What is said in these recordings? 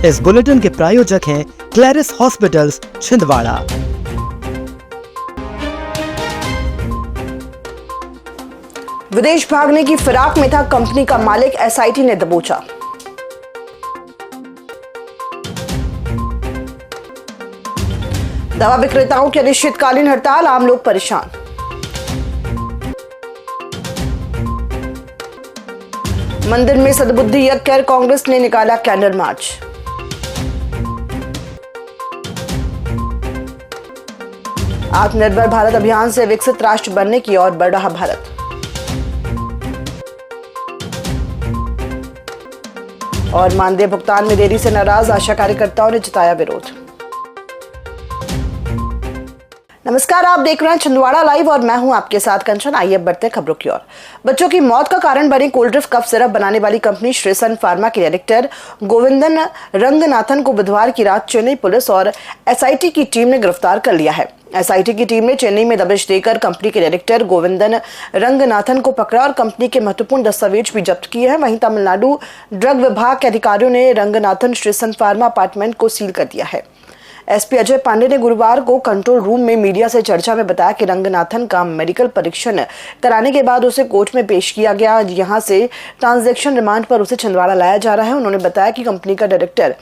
इस बुलेटिन के प्रायोजक हैं क्लैरिस हॉस्पिटल्स छिंदवाड़ा। विदेश भागने की फिराक में था कंपनी का मालिक, एसआईटी ने दबोचा। दवा विक्रेताओं की अनिश्चितकालीन हड़ताल, आम लोग परेशान। मंदिर में सद्बुद्धि यज्ञ कर कांग्रेस ने निकाला कैंडल मार्च। आत्मनिर्भर भारत अभियान से विकसित राष्ट्र बनने की ओर बढ़ रहा भारत। और मानदेय भुगतान में देरी से नाराज आशा कार्यकर्ताओं ने जताया विरोध। नमस्कार, आप देख रहे हैं छिंदवाड़ा लाइव और मैं हूं आपके साथ कंचन। आइए बढ़ते खबरों की ओर। बच्चों की मौत का कारण बनी कोल्ड ड्रिफ्ट कफ सिरप बनाने वाली कंपनी श्री सन फार्मा के डायरेक्टर गोविंदन रंगनाथन को बुधवार की रात चेन्नई पुलिस और एसआईटी की टीम ने गिरफ्तार कर लिया है। एसआईटी की टीम ने चेन्नई में दबिश देकर कंपनी के डायरेक्टर गोविंदन रंगनाथन को पकड़ा और कंपनी के महत्वपूर्ण दस्तावेज भी जब्त किए हैं। वहीं तमिलनाडु ड्रग विभाग के अधिकारियों ने रंगनाथन श्री सन फार्मा अपार्टमेंट को सील कर दिया है। एसपी अजय पांडे ने गुरुवार को कंट्रोल रूम में मीडिया से चर्चा में बताया कि रंगनाथन का मेडिकल परीक्षण कराने के बाद उसे कोर्ट में पेश किया गया। यहां से ट्रांजैक्शन रिमांड पर उसे छिंदवाड़ा लाया जा रहा है। उन्होंने बताया कि कंपनी का डायरेक्टर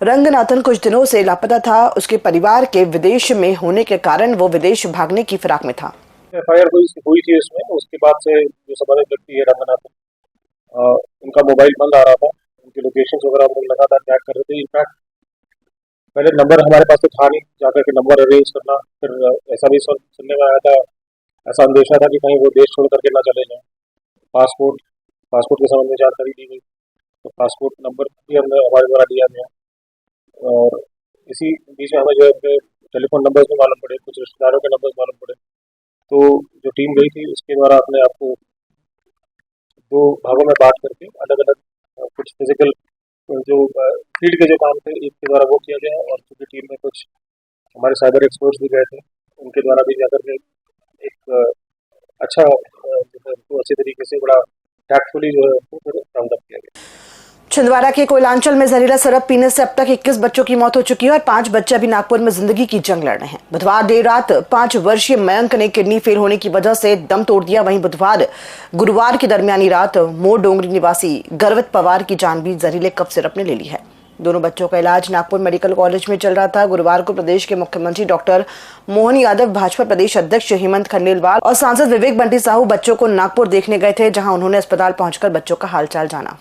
रंगनाथन कुछ दिनों से लापता था। उसके परिवार के विदेश में होने के कारण वो विदेश भागने की फिराक में था। एफआईआर हुई थी इसमें। उसके बाद से जो संबंधित व्यक्ति है रंगनाथन, उनका मोबाइल बंद आ रहा था, उनकी लोकेशन वगैरह हम लोग लगातार ट्रैक कर रहे थे। इनफैक्ट पहले नंबर हमारे पास तो था नहीं, जाकर के नंबर अरेंज करना, फिर ऐसा भी सुनने में आया था, ऐसा अंदेशा था कि कहीं वो देश छोड़ करके ना चले जाएं। पासपोर्ट के संबंध में जानकारी दी गई, तो पासपोर्ट नंबर भी हमने हमारे द्वारा दिया गया। और इसी बीच में हमें जो है टेलीफोन नंबर्स भी मालूम पड़े, कुछ रिश्तेदारों के नंबर मालूम पड़े। तो जो टीम गई थी उसके द्वारा अपने आप को दो भागों में बांट करके अलग अलग कुछ फिजिकल जो फील्ड के जो काम थे एक के द्वारा वो किया गया, और क्योंकि टीम में कुछ हमारे साइबर एक्सपर्ट्स भी गए थे, उनके द्वारा भी जाकर के एक अच्छा उनको अच्छे तरीके से बड़ा टैक्टफुली जो है उसको फिर राउंड अप किया गया। छिंदवाड़ा के कोयलांचल में जहरीला शराब पीने से अब तक 21 बच्चों की मौत हो चुकी है और 5 बच्चे अभी नागपुर में जिंदगी की जंग लड़ रहे हैं। बुधवार देर रात 5 वर्षीय मयंक ने किडनी फेल होने की वजह से दम तोड़ दिया। वहीं गुरुवार की दरमियानी रात मोर डोंगरी निवासी गर्वित पवार की जान भी जहरीले कफ सिरप ने ले ली है। दोनों बच्चों का इलाज नागपुर मेडिकल कॉलेज में चल रहा था। गुरुवार को प्रदेश के मुख्यमंत्री डॉक्टर मोहन यादव, भाजपा प्रदेश अध्यक्ष हेमंत खंडेलवाल और सांसद विवेक बंटी साहू बच्चों को नागपुर देखने गए थे, जहां उन्होंने अस्पताल पहुंचकर बच्चों का हालचाल जाना।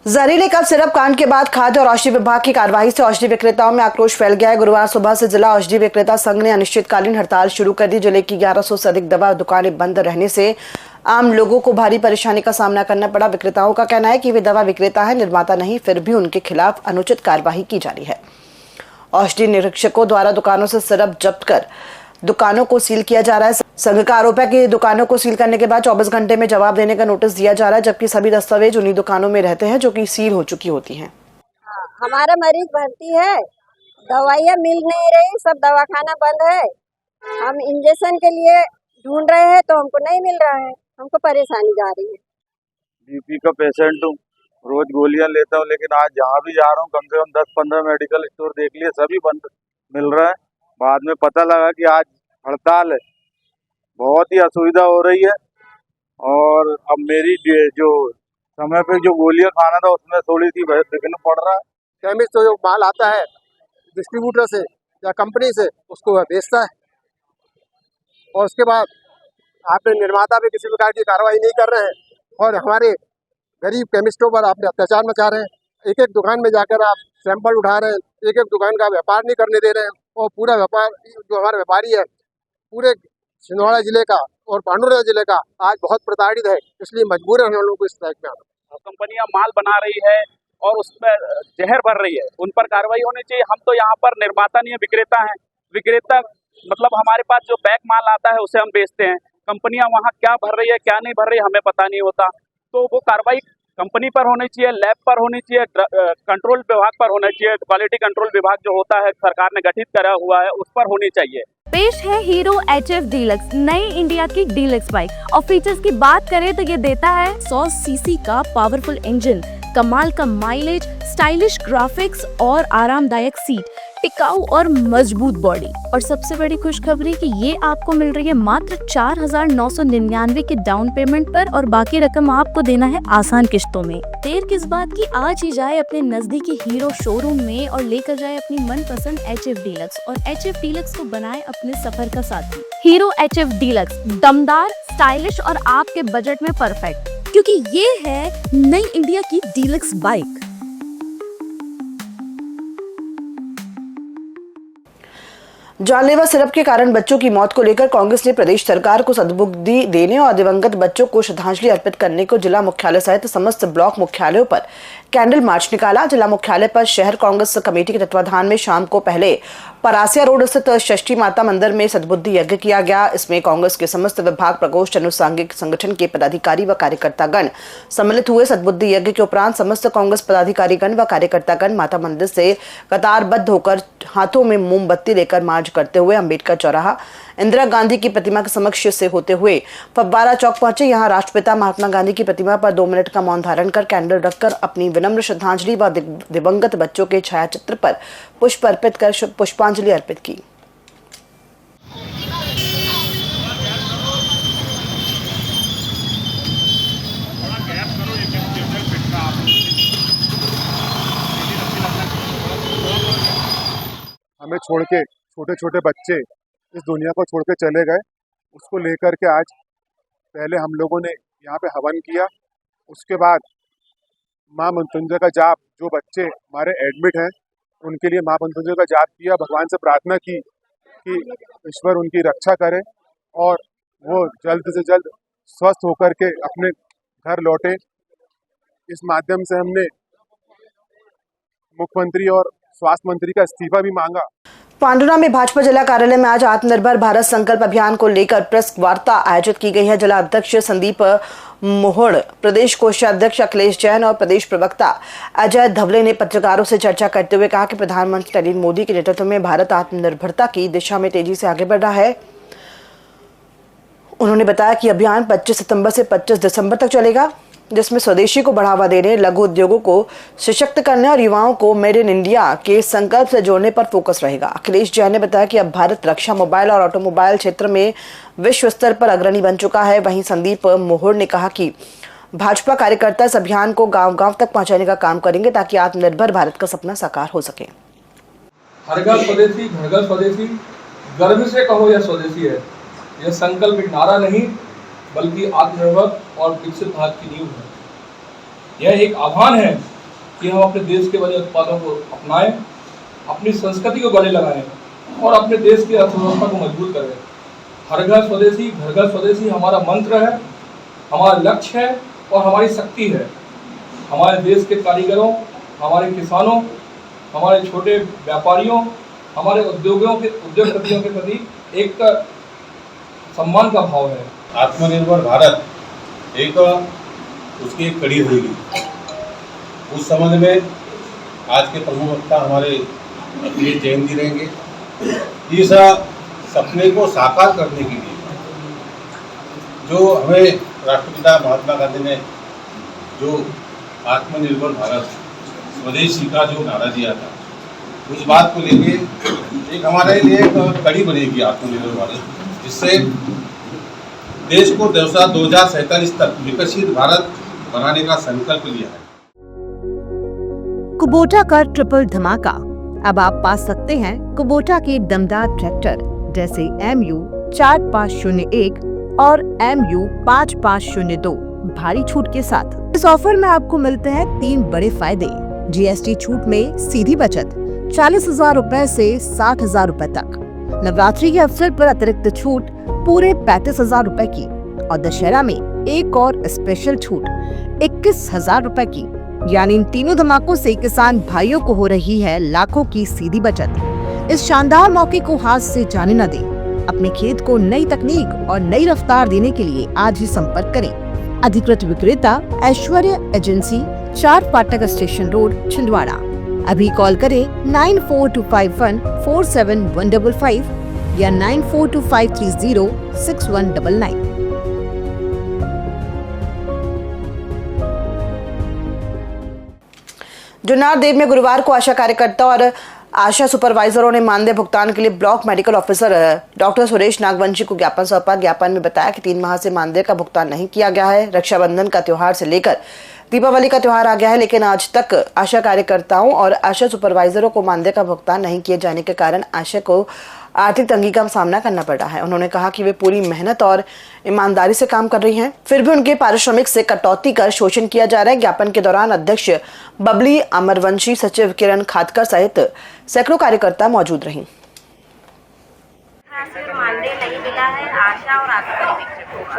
जहरीले कफ सिरप कांड के बाद खाद्य और औषधि विभाग की कार्रवाई से औषधि विक्रेताओं में आक्रोश फैल गया है। गुरुवार सुबह से जिला औषधि विक्रेता संघ ने अनिश्चितकालीन हड़ताल शुरू कर दी। जिले की 1100 से अधिक दवा दुकानें बंद रहने से आम लोगों को भारी परेशानी का सामना करना पड़ा। विक्रेताओं का कहना है कि वे दवा विक्रेता है, निर्माता नहीं, फिर भी उनके खिलाफ अनुचित कार्रवाई की जा रही है। औषधि निरीक्षकों द्वारा दुकानों से सिरप जब्त कर दुकानों को सील किया जा रहा है। संघ का आरोप है कि दुकानों को सील करने के बाद 24 घंटे में जवाब देने का नोटिस दिया जा रहा है, जबकि सभी दस्तावेज उन्हीं दुकानों में रहते हैं जो कि सील हो चुकी होती हैं। हमारा मरीज भर्ती है, दवाइयाँ मिल नहीं रही, सब दवाखाना बंद है। हम इंजेक्शन के लिए ढूंढ रहे हैं तो हमको नहीं मिल रहा है, हमको परेशानी जा रही है। बीपी का पेशेंट हूँ, रोज गोलियां लेता हूँ, लेकिन आज जहाँ भी जा रहा हूँ कम से कम 10-15 मेडिकल स्टोर देख लिए, सभी बंद मिल रहा है। बाद में पता लगा कि आज हड़ताल है। बहुत ही असुविधा हो रही है। और अब मेरी जो समय पे जो गोलियां खाना था उसमें थोड़ी सी विघ्न पड़ रहा है। केमिस्ट जो माल आता है डिस्ट्रीब्यूटर से या कंपनी से, उसको वह बेचता है, और उसके बाद आपने निर्माता पे किसी प्रकार की कार्रवाई नहीं कर रहे हैं और हमारे गरीब केमिस्टों पर आपने अत्याचार मचा रहे हैं। एक एक दुकान में जाकर आप सैंपल उठा रहे हैं, एक एक दुकान का व्यापार नहीं करने दे रहे हैं, और पूरा व्यापार जो हमारा व्यापारी है पूरे छिंदवाड़ा जिले का और पांडुरंग जिले का आज बहुत प्रताड़ित है। इसलिए मजबूर है हम लोग को इस स्ट्राइक में आना। कंपनियां माल बना रही है और उसमें जहर भर रही है, उन पर कार्रवाई होनी चाहिए। हम तो यहाँ पर निर्माता नहीं है, विक्रेता हैं। विक्रेता मतलब हमारे पास जो बैक माल आता है उसे हम बेचते हैं। कंपनियां वहाँ क्या भर रही है क्या नहीं भर रही है हमें पता नहीं होता, तो वो कार्रवाई कंपनी पर होनी चाहिए, लैब पर होनी चाहिए, कंट्रोल विभाग पर होना चाहिए। क्वालिटी कंट्रोल विभाग जो होता है सरकार ने गठित करा हुआ है उस पर होनी चाहिए। पेश है हीरो HF डीलक्स, नई इंडिया की डीलक्स बाइक। और फीचर्स की बात करें तो ये देता है 100 सीसी का पावरफुल इंजन, कमाल का माइलेज, स्टाइलिश ग्राफिक्स और आरामदायक सीट, टिकाऊ और मजबूत बॉडी। और सबसे बड़ी खुशखबरी कि ये आपको मिल रही है मात्र 4,999 के डाउन पेमेंट पर और बाकी रकम आपको देना है आसान किश्तों में। देर किस बात की, आज ही जाए अपने नजदीकी हीरो शोरूम में और लेकर जाए अपनी मनपसंद HF डीलक्स और HF डीलक्स को बनाए अपने सफर का साथी। हीरो HF डीलक्स, दमदार, स्टाइलिश और आपके बजट में परफेक्ट, क्योंकि ये है नई इंडिया की डीलक्स बाइक। जानलेवा सिरप के कारण बच्चों की मौत को लेकर कांग्रेस ने प्रदेश सरकार को सद्बुद्धि देने और दिवंगत बच्चों को श्रद्धांजलि अर्पित करने को जिला मुख्यालय सहित समस्त ब्लॉक मुख्यालयों पर कैंडल मार्च निकाला। जिला मुख्यालय पर शहर कांग्रेस कमेटी के तत्वाधान में शाम को पहले परासिया रोड स्थित षष्ठी माता मंदिर में सद्बुद्धि यज्ञ किया गया। इसमें कांग्रेस के समस्त विभाग, प्रकोष्ठ, अनुसांगिक संगठन के पदाधिकारी व कार्यकर्तागण सम्मिलित हुए। सद्बुद्धि यज्ञ के उपरांत समस्त कांग्रेस पदाधिकारीगण व कार्यकर्तागण माता मंदिर से कतारबद्ध होकर हाथों में मोमबत्ती लेकर मार्च करते हुए अंबेडकर चौराहा, इंदिरा गांधी की प्रतिमा के समक्ष से होते हुए फव्वारा चौक पहुंचे। यहां राष्ट्रपिता महात्मा गांधी की प्रतिमा पर 2 मिनट का मौन धारण कर कैंडल रखकर अपनी विनम्र श्रद्धांजलि व दिवंगत बच्चों के छायाचित्र पर पुष्प अर्पित कर पुष्पांजलि अर्पित की। हमें छोड़ के छोटे छोटे बच्चे इस दुनिया को छोड़ के चले गए, उसको लेकर के आज पहले हम लोगों ने यहाँ पे हवन किया। उसके बाद माँ मृत्युंजय का जाप, जो बच्चे हमारे एडमिट हैं उनके लिए माँ मृत्युंजय का जाप किया। भगवान से प्रार्थना की कि ईश्वर उनकी रक्षा करे और वो जल्द से जल्द स्वस्थ होकर के अपने घर लौटे। इस माध्यम से हमने मुख्यमंत्री और स्वास्थ्य मंत्री का इस्तीफा भी मांगा। पांडुरा में भाजपा जिला कार्यालय में आज आत्मनिर्भर भारत संकल्प अभियान को लेकर प्रेस वार्ता आयोजित की गई है। जिला अध्यक्ष संदीप मोहड़, प्रदेश कोषाध्यक्ष अखिलेश जैन और प्रदेश प्रवक्ता अजय धवले ने पत्रकारों से चर्चा करते हुए कहा कि प्रधानमंत्री नरेंद्र मोदी के नेतृत्व में भारत आत्मनिर्भरता की दिशा में तेजी से आगे बढ़ रहा है। उन्होंने बताया कि अभियान 25 सितंबर से 25 दिसंबर तक चलेगा, जिसमें स्वदेशी को बढ़ावा देने, लघु उद्योगों को सशक्त करने और युवाओं को मेड इन इंडिया के संकल्प से जोड़ने पर फोकस रहेगा। अखिलेश जैन ने बताया कि अब भारत रक्षा, मोबाइल और ऑटोमोबाइल क्षेत्र में विश्व स्तर पर अग्रणी बन चुका है। वहीं संदीप मोहड़ ने कहा कि भाजपा कार्यकर्ता इस अभियान को गांव-गांव तक पहुंचाने का काम करेंगे ताकि आत्मनिर्भर भारत का सपना साकार हो सके। हर घर स्वदेशी, घर घर स्वदेशी, गर्व से कहो यह स्वदेशी है। यह संकल्प एक नारा नहीं बल्कि आत्मनिर्भर और विकसित भारत की नींव है। यह एक आह्वान है कि हम अपने देश के बने उत्पादों को अपनाएं, अपनी संस्कृति को गले लगाएं और अपने देश की अर्थव्यवस्था को मजबूत करें। हर घर स्वदेशी, घर घर स्वदेशी हमारा मंत्र है, हमारा लक्ष्य है और हमारी शक्ति है। हमारे देश के कारीगरों, हमारे किसानों, हमारे छोटे व्यापारियों, हमारे उद्योगपतियों के प्रति एक सम्मान का भाव है। आत्मनिर्भर भारत एक उसकी एक कड़ी होगी। उस संबंध में आज के प्रमुख वक्ता हमारे अखिलेश जैन जी रहेंगे। इस सपने को साकार करने के लिए जो हमें राष्ट्रपिता महात्मा गांधी ने जो आत्मनिर्भर भारत, स्वदेशी का जो नारा दिया था, उस बात को लेके एक हमारे लिए एक कड़ी बनेगी आत्मनिर्भर भारत, जिससे देश को 2047 तक विकसित भारत बनाने का संकल्प लिया है। कुबोटा का ट्रिपल धमाका, अब आप पा सकते हैं कुबोटा के दमदार ट्रैक्टर जैसे MU 4501 और MU 5502 भारी छूट के साथ। इस ऑफर में आपको मिलते हैं 3 बड़े फायदे। GST छूट में सीधी बचत 40,000 रुपए से 60,000 रुपए तक। नवरात्रि के अवसर पर अतिरिक्त छूट पूरे 35,000 रुपए की और दशहरा में एक और स्पेशल छूट 21,000 रुपए की। यानी इन तीनों धमाकों से किसान भाइयों को हो रही है लाखों की सीधी बचत। इस शानदार मौके को हाथ से जाने न दें। अपने खेत को नई तकनीक और नई रफ्तार देने के लिए आज ही संपर्क करें। अधिकृत विक्रेता ऐश्वर्य एजेंसी, 4 फाटक स्टेशन रोड, छिंदवाड़ा। अभी कॉल करें 9425147155 या 9425306199। जुन्नार देव में गुरुवार को आशा कार्यकर्ता और आशा सुपरवाइजरों ने मानदेय भुगतान के लिए block medical officer doctor Suresh Nagvanshi को ज्ञापन सौंपा। ज्ञापन में बताया कि 3 माह से मानदेय का भुगतान नहीं किया गया है। रक्षाबंधन का त्योहार से लेकर दीपावली का त्योहार आ गया है, लेकिन आज तक आशा कार्यकर्ताओं और आशा सुपरवाइजरों को मानदेय का भुगतान नहीं किए जाने के कारण आशा को आर्थिक तंगी का सामना करना पड़ रहा है। उन्होंने कहा कि वे पूरी मेहनत और ईमानदारी से काम कर रही हैं, फिर भी उनके पारिश्रमिक से कटौती कर शोषण किया जा रहा है। ज्ञापन के दौरान अध्यक्ष बबली अमरवंशी, सचिव किरण खातकर सहित सैकड़ों कार्यकर्ता मौजूद रहीं। मानदेय नहीं मिला है आशा और आशा पर्यवेक्षकों को,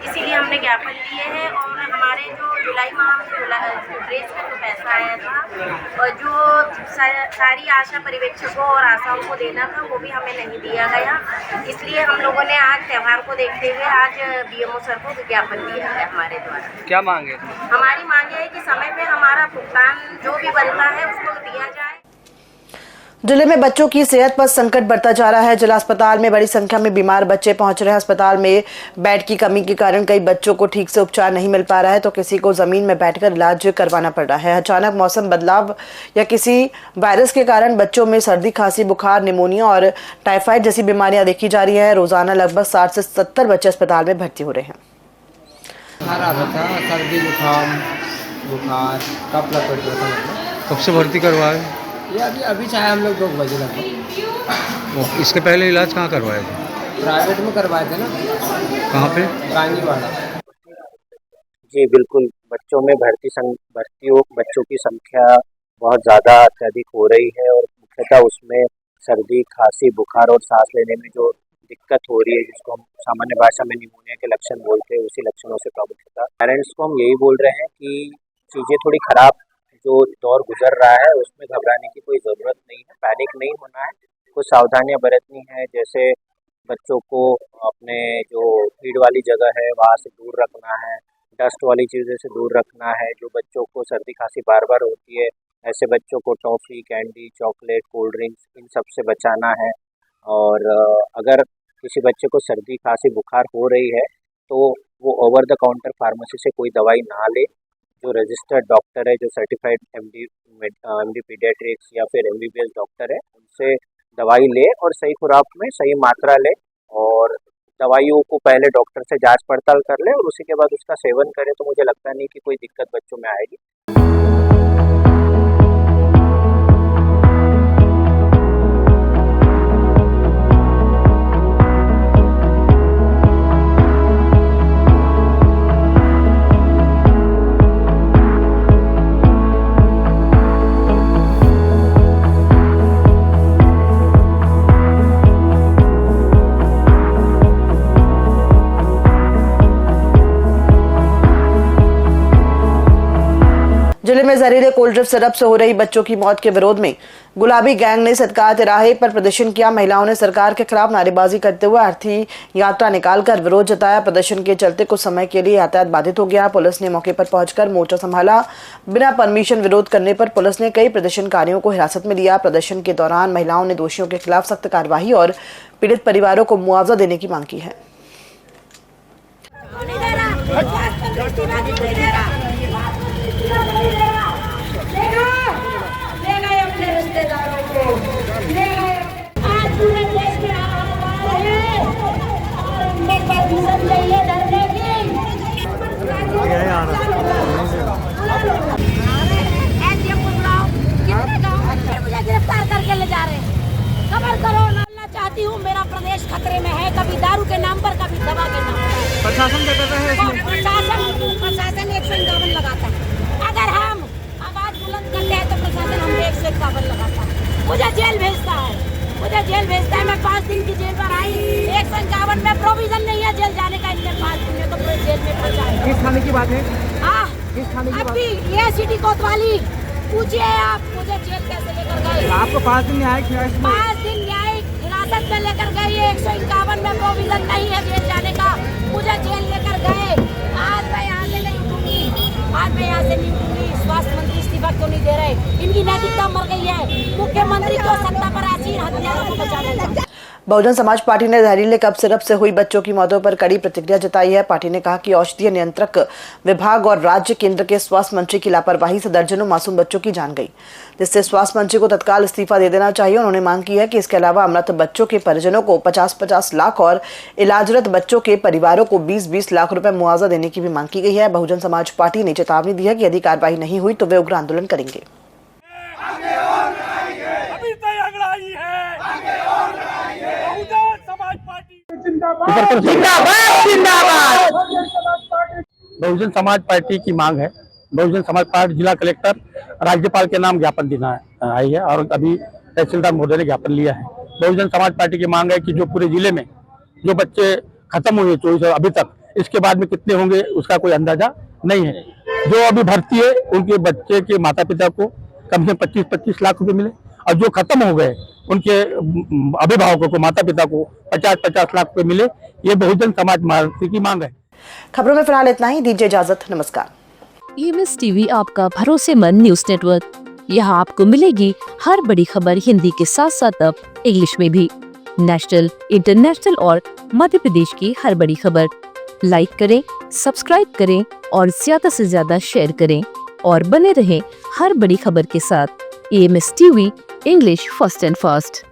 इसीलिए हमने ज्ञापन दिए हैं। और हमारे जो जुलाई माह में ड्रेस का जो पैसा आया था और जो सारी आशा पर्यवेक्षकों और आशाओं को देना था वो भी हमें नहीं दिया गया, इसलिए हम लोगों ने आज त्यौहार को देखते हुए आज बीएमओ सर को ज्ञापन दिया है हमारे द्वारा। क्या मांगे? हमारी मांग है कि समय पे हमारा भुगतान जो भी बनता है उसको दिया जाए। जिले में बच्चों की सेहत पर संकट बढ़ता जा रहा है। जिला अस्पताल में बड़ी संख्या में बीमार बच्चे पहुंच रहे हैं। अस्पताल में बेड की कमी के कारण कई बच्चों को ठीक से उपचार नहीं मिल पा रहा है, तो किसी को जमीन में बैठकर इलाज करवाना पड़ रहा है। अचानक मौसम बदलाव या किसी वायरस के कारण बच्चों में सर्दी, खांसी, बुखार, निमोनिया और टाइफाइड जैसी बीमारियां देखी जा रही है। रोजाना लगभग 60 से 70 बच्चे अस्पताल में भर्ती हो रहे हैं। सर्दी, जुकाम, बुखार, कब से भर्ती करवाए? ये अभी चाहे हम लोग 2 बजे लगभग। इसके पहले इलाज कहाँ करवाए थे? प्राइवेट में करवाए थे ना। कहाँ पे? गांगीवाड़ा। जी बिल्कुल, बच्चों में बच्चों की संख्या बहुत ज़्यादा अत्यधिक हो रही है और मुख्यतः उसमें सर्दी, खांसी, बुखार और सांस लेने में जो दिक्कत हो रही है, जिसको हम सामान्य भाषा में निमोनिया के लक्षण बोलते हैं, उसी लक्षणों से प्रमुखता। पेरेंट्स को हम यही बोल रहे हैं कि चीज़ें थोड़ी खराब जो दौर गुजर रहा है उसमें घबराने की कोई ज़रूरत नहीं है, पैनिक नहीं होना है। कुछ सावधानियां बरतनी है, जैसे बच्चों को अपने जो भीड़ वाली जगह है वहाँ से दूर रखना है, डस्ट वाली चीज़ों से दूर रखना है। जो बच्चों को सर्दी खांसी बार बार होती है, ऐसे बच्चों को toffee, candy, chocolate, cold drinks इन सब से बचाना है। और अगर किसी बच्चे को सर्दी, खांसी, बुखार हो रही है तो वो ओवर द काउंटर फार्मेसी से कोई दवाई ना ले। जो रजिस्टर्ड डॉक्टर है, जो सर्टिफाइड एमडी पीडियाट्रिक्स या फिर MBBS डॉक्टर है, उनसे दवाई ले और सही खुराक में सही मात्रा ले और दवाइयों को पहले डॉक्टर से जांच पड़ताल कर ले और उसी के बाद उसका सेवन करे, तो मुझे लगता नहीं कि कोई दिक्कत बच्चों में आएगी। जिले में जहरीले कोल्ड ड्रिंक सिरप से हो रही बच्चों की मौत के विरोध में गुलाबी गैंग ने सदका तिराहे पर प्रदर्शन किया। महिलाओं ने सरकार के खिलाफ नारेबाजी करते हुए अर्थी यात्रा निकालकर विरोध जताया। प्रदर्शन के चलते कुछ समय के लिए यातायात बाधित हो गया। पुलिस ने मौके पर पहुंचकर मोर्चा संभाला। बिना परमिशन विरोध करने पर पुलिस ने कई प्रदर्शनकारियों को हिरासत में लिया। प्रदर्शन के दौरान महिलाओं ने दोषियों के खिलाफ सख्त कार्रवाई और पीड़ित परिवारों को मुआवजा देने की मांग की है। गिरफ्तार करके ले जा रहे हैं। खबर करो, ना चाहती हूँ, मेरा प्रदेश खतरे में है, कभी दारू के नाम पर, कभी दवा के नाम पर। प्रशासन क्या कर रहा है इसमें? प्रशासन 151 लगाता है। अगर हम आवाज बुलंद करते हैं तो प्रशासन हम 151 लगाता है। मुझे जेल भेजता है, मैं 5 दिन की जेल पर आई। 151 में प्रोविजन नहीं है जेल जाने का, इतने 5 दिन में तो पूरे जेल में फंस जाएगा। किस थाने की बात है? किस थाने की बात? अभी ये सिटी कोतवाली, पूछिए आप मुझे जेल कैसे लेकर गए। आपको 5 दिन न्यायिक हिरासत में लेकर गए। 151 में प्रोविजन नहीं है जेल जाने का, मुझे जेल लेकर गए। आज मैं यहाँ से नहीं उठूंगी। स्वास्थ्य मंत्री इस्तीफा क्यों नहीं दे रहे? इनकी नैतिकता मर गई है। मुख्यमंत्री को सत्ता पर आसीन हत्यारों को बचाने। बहुजन समाज पार्टी ने जहरीले कफ सिरप से हुई बच्चों की मौतों पर कड़ी प्रतिक्रिया जताई है। पार्टी ने कहा कि औषधीय नियंत्रक विभाग और राज्य केंद्र के स्वास्थ्य मंत्री की लापरवाही से दर्जनों मासूम बच्चों की जान गई, जिससे स्वास्थ्य मंत्री को तत्काल इस्तीफा दे देना चाहिए। उन्होंने मांग की है कि इसके अलावा मृत बच्चों के परिजनों को 50-50 लाख और इलाजरत बच्चों के परिवारों को 20-20 लाख रुपए मुआवजा देने की भी मांग की गई है। बहुजन समाज पार्टी ने चेतावनी दी है कि यदि कार्रवाई नहीं हुई तो वे उग्र आंदोलन करेंगे। बहुजन समाज पार्टी की मांग है। बहुजन समाज पार्टी जिला कलेक्टर राज्यपाल के नाम ज्ञापन देना आई है और अभी तहसीलदार महोदय ने ज्ञापन लिया है। बहुजन समाज पार्टी की मांग है कि जो पूरे जिले में जो बच्चे खत्म हुए 24 अभी तक, इसके बाद में कितने होंगे उसका कोई अंदाजा नहीं है। जो अभी भर्ती है उनके बच्चे के माता पिता को कम से कम 25-25 लाख रुपए मिले और जो खत्म हो गए उनके अभिभावकों को, माता पिता को 50-50 लाख रुपए मिले। ये बहुजन समाज पार्टी की मांग है। खबरों में फिलहाल इतना ही। दीजिए इजाजत। नमस्कार। EMS टीवी आपका भरोसेमंद न्यूज नेटवर्क। यहाँ आपको मिलेगी हर बड़ी खबर हिंदी के साथ साथ अब इंग्लिश में भी। नेशनल, इंटरनेशनल और मध्य प्रदेश की हर बड़ी खबर। लाइक करें, सब्सक्राइब करें और ज्यादा से ज्यादा शेयर करें और बने रहें हर बड़ी खबर के साथ। EMS TV English first and fast.